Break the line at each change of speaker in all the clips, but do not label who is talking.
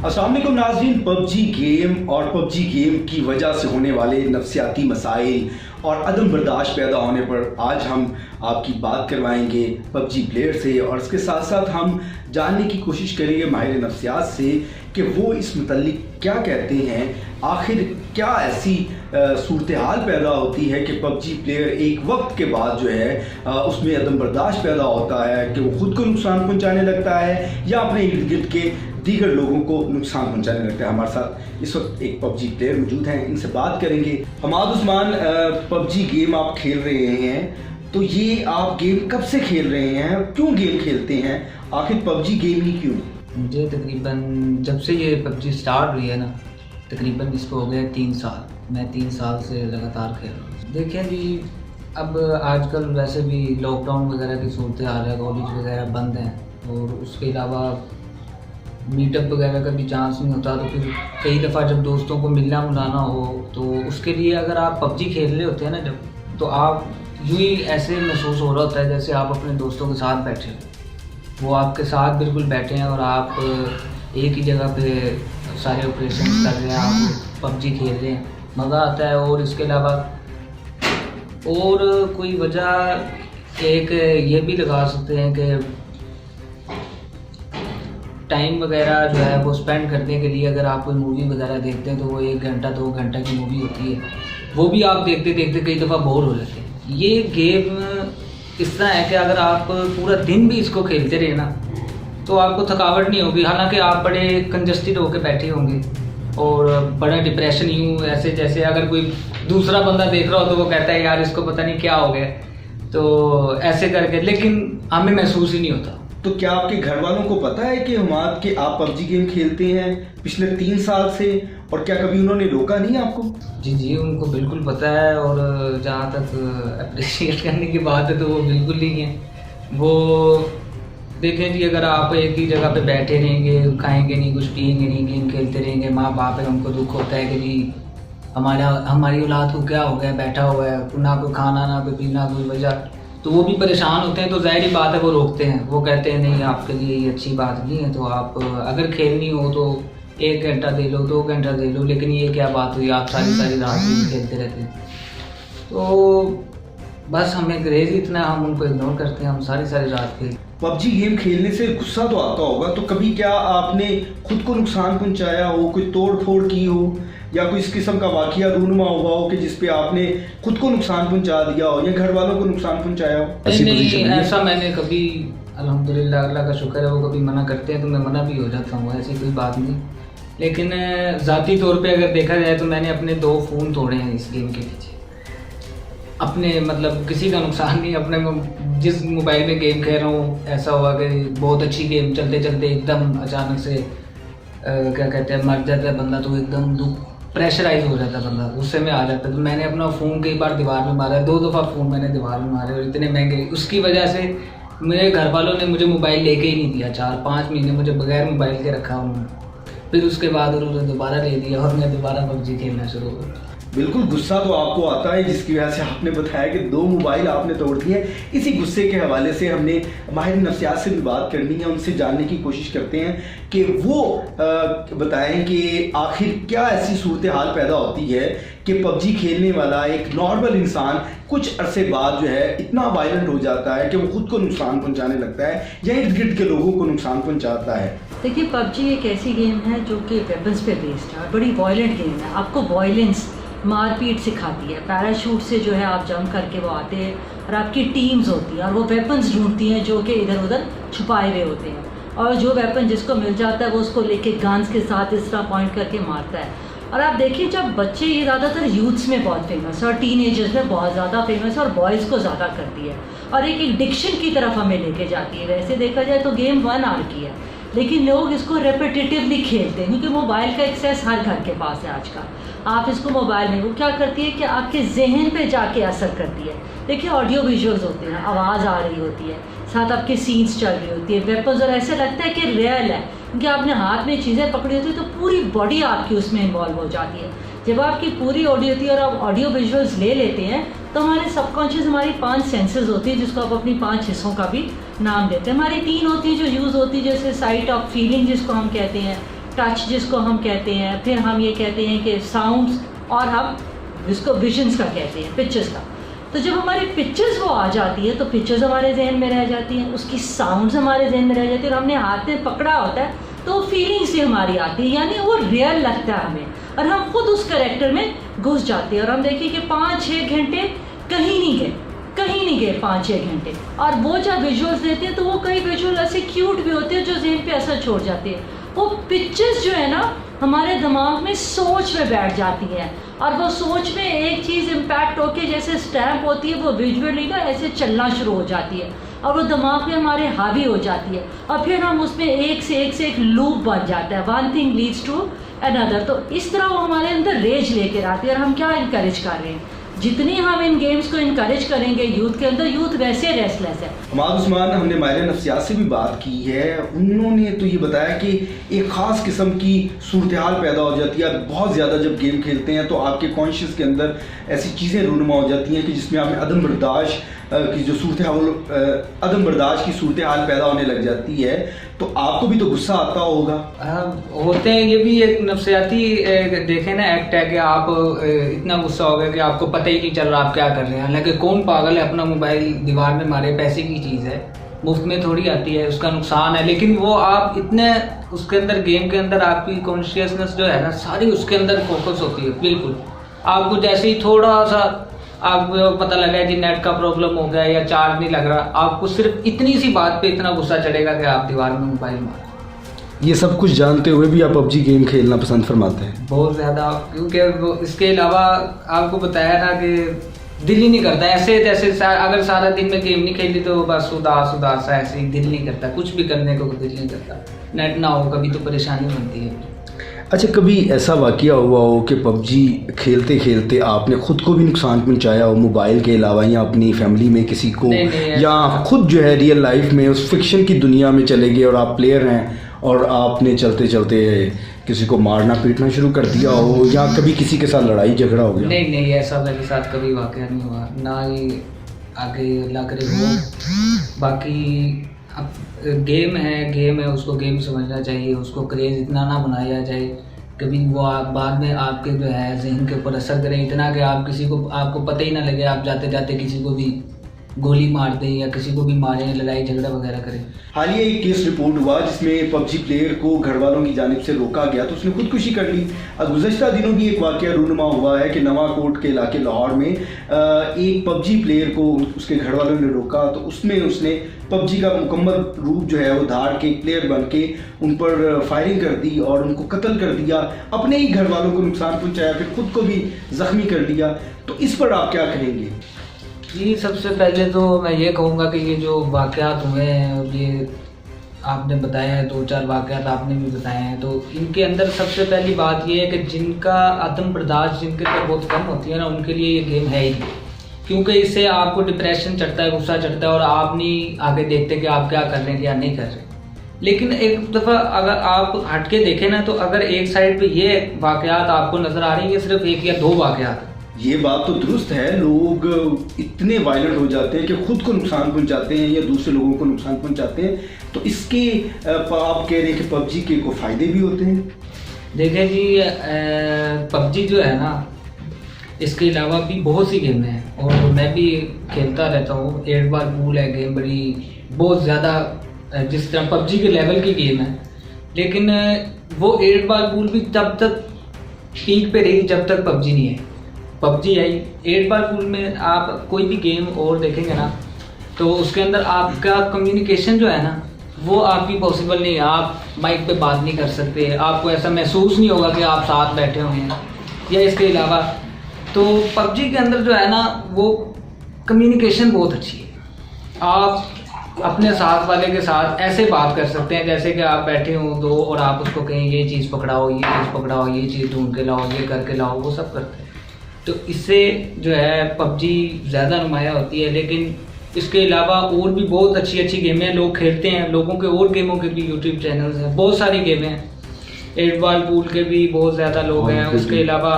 अस्सलाम वालेकुम नाज़रीन। पबजी गेम और पबजी गेम की वजह से होने वाले नफसियाती मसाइल और अदम बर्दाश्त पैदा होने पर आज हम आपकी बात करवाएंगे पबजी प्लेयर से, और इसके साथ साथ हम जानने की कोशिश करेंगे माहिर नफ्सियात से कि वो इस मुतल्लिक क्या कहते हैं। आखिर क्या ऐसी सूरत हाल पैदा होती है कि पबजी प्लेयर एक वक्त के बाद जो है उसमें अदम बर्दाश्त पैदा होता है कि वो ख़ुद को नुकसान पहुंचाने लगता है या अपने इर्द गिर्द के दीगर लोगों को नुकसान पहुंचाने लगता है। हमारे साथ इस वक्त एक पबजी प्लेयर मौजूद हैं, इनसे बात करेंगे। हमाद उस्मान, पबजी गेम आप खेल रहे हैं, तो ये आप गेम कब से खेल रहे हैं, क्यों गेम खेलते हैं, आखिर पबजी गेम ही क्यों?
मुझे तकरीबन जब से ये पबजी स्टार्ट हुई है ना, तकरीबन इसको हो गए 3 साल। मैं 3 साल से लगातार खेल रहा हूँ। देखिए जी, अब आजकल वैसे भी लॉकडाउन वगैरह की सूरत हाल है, कॉलेज वगैरह बंद हैं और उसके अलावा मीटअप वगैरह का भी चांस नहीं होता। तो फिर कई दफ़ा जब दोस्तों को मिलना मिलाना हो तो उसके लिए अगर आप पबजी खेल रहे होते हैं ना जब, तो आप यूँ ही ऐसे महसूस हो रहा होता है जैसे आप अपने दोस्तों के साथ बैठे हो। वो आपके साथ बिल्कुल बैठे हैं और आप एक ही जगह पे सारे ऑपरेशन कर रहे हैं, आप पबजी खेल रहे हैं, मज़ा आता है। और इसके अलावा और कोई वजह एक ये भी लगा सकते हैं कि टाइम वगैरह जो है वो स्पेंड करने के लिए अगर आप कोई मूवी वगैरह देखते हैं तो वो 1 घंटा 2 घंटा की मूवी होती है, वो भी आप देखते देखते कई दफ़ा बोर हो जाते हैं। ये गेम इस तरह है कि अगर आप पूरा दिन भी इसको खेलते रहे ना तो आपको थकावट नहीं होगी। हालांकि आप बड़े कंजस्टेड होकर बैठे होंगे और बड़ा डिप्रेशन यूँ ऐसे जैसे अगर कोई दूसरा बंदा देख रहा हो तो वो कहता है यार इसको पता नहीं क्या हो गया, तो ऐसे करके, लेकिन हमें महसूस ही नहीं होता।
तो क्या आपके घर वालों को पता है कि हमाद के आप पबजी गेम खेलते हैं पिछले 3 साल से, और क्या कभी उन्होंने रोका नहीं आपको?
जी जी, उनको बिल्कुल पता है, और जहाँ तक अप्रिशिएट करने की बात है तो वो बिल्कुल नहीं है। वो देखें जी, अगर आप एक ही जगह पे बैठे रहेंगे, खाएंगे नहीं, कुछ पिएंगे नहीं, गेम खेलते रहेंगे, माँ बाप है उनको दुख होता है कि जी हमारी औलाद को क्या हो गया, बैठा हुआ है, ना कोई खाना ना कोई पीना, कोई वजह, तो वो भी परेशान होते हैं। तो ज़ाहिर बात है वो रोकते हैं, वो कहते हैं नहीं आपके लिए ये अच्छी बात नहीं है, तो आप अगर खेलनी हो तो 1 घंटा दे लो, 2 घंटा दे लो, लेकिन ये क्या बात हुई आप सारी सारी रात भी खेलते रहते हैं। तो बस हमें क्रेज़ इतना, हम उनको इग्नोर करते हैं, हम सारी सारी रात खेल।
पबजी गेम खेलने से गुस्सा तो आता होगा, तो कभी क्या आपने खुद को नुकसान पहुंचाया हो, कोई तोड़ फोड़ की हो, या कोई इस किस्म का वाकया रूनुमा हुआ हो कि जिसपे आपने खुद को नुकसान पहुंचा दिया हो या घर वालों को नुकसान पहुंचाया हो?
नहीं, ऐसा मैंने कभी, अल्हम्दुलिल्लाह अल्लाह का शुक्र है, वो कभी मना करते हैं तो मैं मना भी हो जाता हूँ, ऐसी कोई बात नहीं। लेकिन ज़ाती तौर पे अगर देखा जाए तो मैंने अपने 2 फ़ोन तोड़े हैं इस गेम के पीछे। अपने मतलब किसी का नुकसान नहीं, अपने जिस मोबाइल में गेम खेल रहा हूँ ऐसा हुआ कि बहुत अच्छी गेम चलते चलते एकदम अचानक से क्या कहते हैं मर जाता है बंदा, तो एकदम प्रेशराइज हो जाता है बंदा, गुस्से में आ जाता है। तो मैंने अपना फ़ोन कई बार दीवार में मारा है, 2 दफ़ा फ़ोन मैंने दीवार में मारे, और इतने महंगे, उसकी वजह से मेरे घर वालों ने मुझे मोबाइल लेके ही नहीं दिया। 4-5 महीने मुझे बगैर मोबाइल के रखा उन्होंने, फिर उसके बाद उन्होंने दोबारा ले दिया और मैं दोबारा पबजी खेलना शुरू हो गया।
बिल्कुल, गुस्सा तो आपको आता है, जिसकी वजह से आपने बताया कि 2 मोबाइल आपने तोड़ दिए। इसी गुस्से के हवाले से हमने माहिर नफ्सियात से भी बात करनी है, उनसे जानने की कोशिश करते हैं कि वो बताएं कि आखिर क्या ऐसी सूरत हाल पैदा होती है कि पबजी खेलने वाला एक नॉर्मल इंसान कुछ अरसे बाद जो है इतना वायलेंट हो जाता है कि वो खुद को नुकसान पहुंचाने लगता है या इर्द गिर्द के लोगों को नुकसान पहुंचाता है।
देखिए, पबजी एक ऐसी गेम है जो कि वेपन्स पे बेस्ड है, बड़ी वायलेंट गेम है, आपको वायलेंस मारपीट सिखाती है। पैराशूट से जो है आप जंप करके वो आते हैं और आपकी टीम्स होती हैं और वो वेपन्स ढूंढती हैं जो कि इधर उधर छुपाए हुए होते हैं, और जो वेपन जिसको मिल जाता है वो उसको लेके गन्स के साथ इस तरह पॉइंट करके मारता है। और आप देखिए, जब बच्चे, ये ज़्यादातर यूथ्स में बहुत फेमस है और टीनेजर्स में बहुत ज़्यादा फेमस है और बॉयज़ को ज़्यादा करती है और एक एडिक्शन की तरफ हमें लेके जाती है। वैसे देखा जाए तो गेम 1 आवर की है, लेकिन लोग इसको रेपिटेटिवली खेलते हैं क्योंकि मोबाइल का एक्सेस हर घर के पास है आज का। आप इसको मोबाइल में, वो क्या करती है कि आपके जहन पे जाके असर करती है। देखिए, ऑडियो विजुअल्स होते हैं, आवाज़ आ रही होती है, साथ आपके सीन्स चल रही होती है, वेपन्स, और ऐसे लगता है कि रियल है क्योंकि आपने हाथ में चीज़ें पकड़ी होती है तो पूरी बॉडी आपकी उसमें इन्वॉल्व हो जाती है। जब आपकी पूरी ऑडियो होती है और आप ऑडियो विजुअल्स ले लेते हैं तो हमारे सबकॉन्शियस, हमारी 5 सेंसेस होती है जिसको आप अपनी 5 हिस्सों का भी नाम देते हैं। हमारी 3 होती है जो यूज़ होती है, जैसे साइट ऑफ फीलिंग जिसको हम कहते हैं, टच जिसको हम कहते हैं, फिर हम ये कहते हैं कि साउंड्स, और हम जिसको विजन्स का कहते हैं, पिक्चर्स का। तो जब हमारी पिक्चर्स वो आ जाती है तो पिक्चर्स हमारे जहन में रह जाती हैं, उसकी साउंड्स हमारे जहन में रह जाती है, और हमने हाथ में पकड़ा होता है तो फीलिंग्स से हमारी आती है, यानी वो रियल लगता है हमें, और हम खुद उस कैरेक्टर में घुस जाते हैं। और हम देखिए कि 5-6 घंटे कहीं नहीं गए 5-6 घंटे। और वो जब विजुअल्स देते हैं तो वो कई विजुअल ऐसे क्यूट भी होते हैं जो जहन पे असर छोड़ जाते हैं। वो पिक्चर्स जो है ना हमारे दिमाग में सोच में बैठ जाती है, और वो सोच में एक चीज़ इम्पैक्ट होके जैसे स्टैम्प होती है, वो विजुअली ना ऐसे चलना शुरू हो जाती है, और वो दिमाग में हमारे हावी हो जाती है, और फिर हम उसमें एक से एक लूप बन जाता है, one thing leads to another. तो इस तरह वो हमारे अंदर रेज लेकर आती है। और हम क्या इनकरेज कर रहे हैं, जितनी हम इन गेम्स को इनकरेज करेंगे यूथ के अंदर, यूथ वैसे रेस्टलेस है।
हमाद उस्मान, हमने माहिर नफ्सियात से भी बात की है, उन्होंने तो ये बताया कि एक ख़ास किस्म की सूरत हाल पैदा हो जाती है। आप बहुत ज़्यादा जब गेम खेलते हैं तो आपके कॉन्शियस के अंदर ऐसी चीज़ें रूनुमा हो जाती हैं कि जिसमें आप में अदम बर्दाश्त की जो सूरत हाल, अदम बर्दाश्त की सूरत हाल पैदा होने लग जाती है। तो आपको भी तो गुस्सा आता होगा।
होते हैं, ये भी एक नफ्सियाती देखें ना एक्ट है कि आप इतना गुस्सा हो गया कि आपको पता ही नहीं चल रहा आप क्या कर रहे हैं। हालांकि कौन पागल है अपना मोबाइल दीवार में मारे, पैसे की चीज़ है, मुफ्त में थोड़ी आती है, उसका नुकसान है। लेकिन वो आप इतने उसके अंदर गेम के अंदर आपकी कॉन्शियसनेस जो है ना सारी उसके अंदर फोकस होती है। बिल्कुल आपको जैसे ही थोड़ा सा आपको पता लगा कि नेट का प्रॉब्लम हो गया या चार्ज नहीं लग रहा, आपको सिर्फ इतनी सी बात पे इतना गुस्सा चढ़ेगा कि आप दीवार में मोबाइल मार।
ये सब कुछ जानते हुए भी आप पबजी गेम खेलना पसंद फरमाते हैं?
बहुत ज़्यादा, क्योंकि इसके अलावा आपको बताया ना कि दिल ही नहीं करता ऐसे जैसे अगर सारा दिन में गेम नहीं खेली तो बस उदास सा ऐसे ही दिल नहीं करता, कुछ भी करने को दिल नहीं करता। नेट ना हो कभी तो परेशानी बनती है।
अच्छा, कभी ऐसा वाकया हुआ हो कि पबजी खेलते खेलते आपने खुद को भी नुकसान पहुंचाया हो, मोबाइल के अलावा, या अपनी फैमिली में किसी को, या खुद जो है रियल लाइफ में उस फिक्शन की दुनिया में चले गए और आप प्लेयर हैं और आपने चलते चलते किसी को मारना पीटना शुरू कर दिया हो, या कभी किसी के साथ लड़ाई झगड़ा हो गया?
नहीं, ऐसा मेरे साथ कभी वाकया नहीं हुआ, ना ही आगे अल्लाह करे हो। बाकी अब गेम है, उसको गेम समझना चाहिए, उसको क्रेज़ इतना ना बनाया जाए कभी वो आप बाद में आपके जो है जहन के ऊपर असर करें इतना कि आप किसी को आपको पता ही ना लगे, आप जाते जाते किसी को भी गोली मार दें या किसी को भी मारें, लड़ाई झगड़ा वगैरह करें।
हालिया एक केस रिपोर्ट हुआ जिसमें पबजी प्लेयर को घर वालों की जानिब से रोका गया तो उसने खुदकुशी कर ली। गुज़श्ता दिनों भी एक वाक़या रूनुमा हुआ है कि नवाकोट के इलाके लाहौर में एक पबजी प्लेयर को उसके घर वालों ने रोका, तो उसमें उसने पबजी का मुकम्मल रूप जो है वो धार के प्लेयर बन के उन पर फायरिंग कर दी और उनको कत्ल कर दिया, अपने ही घर वालों को नुकसान पहुँचाया, फिर खुद को भी ज़ख्मी कर दिया। तो इस पर आप क्या कहेंगे?
जी, सबसे पहले तो मैं ये कहूँगा कि ये जो वाक़यात हुए हैं, ये आपने बताया है, 2-4 वाक़यात आपने भी बताए हैं, तो इनके अंदर सबसे पहली बात ये है कि जिनका आत्म बर्दाश्त जिनके अंदर बहुत कम होती है ना, उनके लिए ये गेम है ही नहीं, क्योंकि इससे आपको डिप्रेशन चढ़ता है, गुस्सा चढ़ता है और आप नहीं आगे देखते कि आप क्या कर रहे हैं क्या नहीं कर रहे। लेकिन एक दफ़ा अगर आप हट के देखें ना, तो अगर एक साइड पे ये वाक़यात आपको नज़र आ रही है, ये सिर्फ 1 या 2 वाक़यात।
ये बात तो दुरुस्त है, लोग इतने वायलेंट हो जाते हैं कि खुद को नुकसान पहुंचाते हैं या दूसरे लोगों को नुकसान पहुंचाते हैं, तो इसके आप कह रहे हैं कि पबजी के को फ़ायदे भी होते हैं?
देखें जी, पबजी जो है ना, इसके अलावा भी बहुत सी गेम हैं और मैं भी खेलता रहता हूँ। 8 बार पूल है गेम, बड़ी बहुत ज़्यादा जिस तरह पबजी के लेवल की गेम है, लेकिन वो 8 बार पूल भी तब तक पीक पे रही जब तक पबजी नहीं है। पबजी आई 8 बार पूल में आप कोई भी गेम और देखेंगे ना, तो उसके अंदर आपका कम्युनिकेशन जो है ना वो आपकी पॉसिबल नहीं है। आप माइक पे बात नहीं कर सकते, आपको ऐसा महसूस नहीं होगा कि आप साथ बैठे हुए हैं। या इसके अलावा तो पबजी के अंदर जो है ना वो कम्युनिकेशन बहुत अच्छी है। आप अपने साथ वाले के साथ ऐसे बात कर सकते हैं जैसे कि आप बैठे हो दो और आप उसको कहें ये चीज़ पकड़ाओ, ये चीज़ पकड़ाओ, ये चीज़ ढूंढ के लाओ, ये करके लाओ, वो सब करते हैं। तो इससे जो है पबजी ज़्यादा नुमाया होती है। लेकिन इसके अलावा और भी बहुत अच्छी अच्छी गेमें हैं, लोग खेलते हैं, लोगों के और गेमों के भी यूट्यूब चैनल्स हैं, बहुत सारी गेमें हैं। 8 बॉल पूल के भी बहुत ज़्यादा लोग हैं। उसके अलावा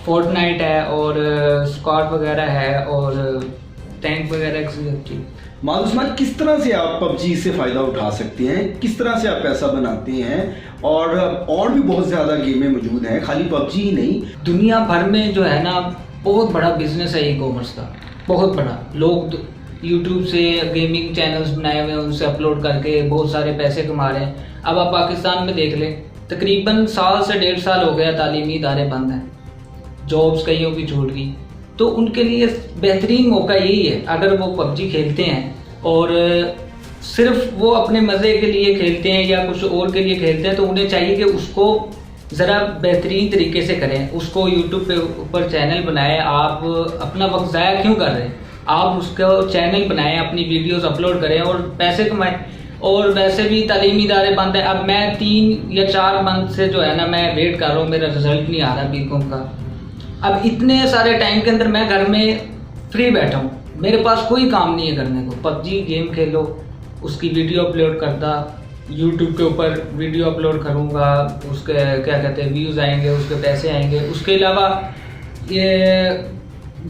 फोर्टनाइट है और स्क्वाड वगैरह है और टैंक वगैरह की।
माद उस्मान, किस तरह से आप पबजी से फ़ायदा उठा सकते हैं, किस तरह से आप पैसा बनाते हैं? और भी बहुत ज़्यादा गेमें मौजूद हैं, खाली पबजी ही नहीं।
दुनिया भर में जो है ना बहुत बड़ा बिजनेस है ई कॉमर्स का, बहुत बड़ा। लोग यूट्यूब से गेमिंग चैनल्स बनाए हुए हैं, उनसे अपलोड करके बहुत सारे पैसे कमा रहे हैं। अब आप पाकिस्तान में देख लें, तकरीबन 1 से 1.5 साल हो गया तालीमी इदारे बंद हैं, जॉब्स कईयों की छूट गई। तो उनके लिए बेहतरीन मौका यही है, अगर वो पबजी खेलते हैं और सिर्फ वो अपने मज़े के लिए खेलते हैं या कुछ और के लिए खेलते हैं, तो उन्हें चाहिए कि उसको ज़रा बेहतरीन तरीके से करें। उसको यूट्यूब पे ऊपर चैनल बनाएं। आप अपना वक्त ज़ाया क्यों कर रहे हैं? आप उसका चैनल बनाएं, अपनी वीडियोस अपलोड करें और पैसे कमाएं। और वैसे भी तालीमी इदारे बंद है। अब मैं 3 या 4 मंथ से जो है ना मैं वेट कर रहा हूँ, मेरा रिजल्ट नहीं आ रहा बीकॉम का। अब इतने सारे टाइम के अंदर मैं घर में फ्री बैठा हूँ, मेरे पास कोई काम नहीं है करने को। पबजी गेम खेलो, उसकी वीडियो अपलोड करता, यूट्यूब के ऊपर वीडियो अपलोड करूँगा, उसके क्या कहते हैं व्यूज़ आएंगे, उसके पैसे आएंगे। उसके अलावा ये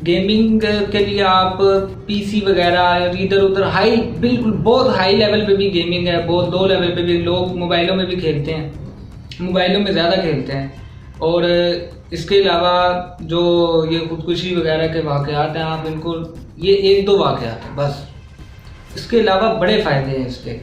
गेमिंग के लिए आप पीसी वगैरह इधर उधर बिल्कुल बहुत हाई लेवल पे भी गेमिंग है, बहुत लो लेवल पे भी। लोग मोबाइलों में भी खेलते हैं, मोबाइलों में ज़्यादा खेलते हैं। और इसके अलावा जो ये खुदकुशी वगैरह के वाक़यात हैं, आप इनको ये 1-2 वाक़यात हैं बस। इसके अलावा बड़े फ़ायदे हैं इसके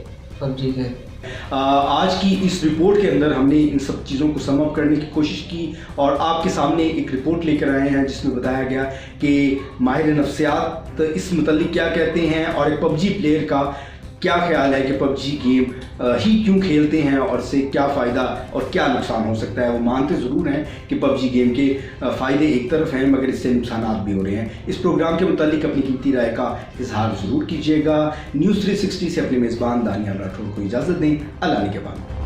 पबजी के।
आज की इस रिपोर्ट के अंदर हमने इन सब चीज़ों को सम अप करने की कोशिश की और आपके सामने एक रिपोर्ट लेकर आए हैं जिसमें बताया गया कि माहिर नफ्सियात इस मुतल्लिक क्या कहते हैं और एक पबजी प्लेयर का क्या ख्याल है कि पबजी गेम ही क्यों खेलते हैं और इससे क्या फ़ायदा और क्या नुकसान हो सकता है। वो मानते ज़रूर हैं कि पबजी गेम के फ़ायदे एक तरफ हैं, मगर इससे नुकसान भी हो रहे हैं। इस प्रोग्राम के मुतालिक अपनी कीमती राय का इजहार ज़रूर कीजिएगा। न्यूज़ 360 से अपने मेज़बान दानियाल राठौर को इजाज़त दें। अल्लाह के बाद।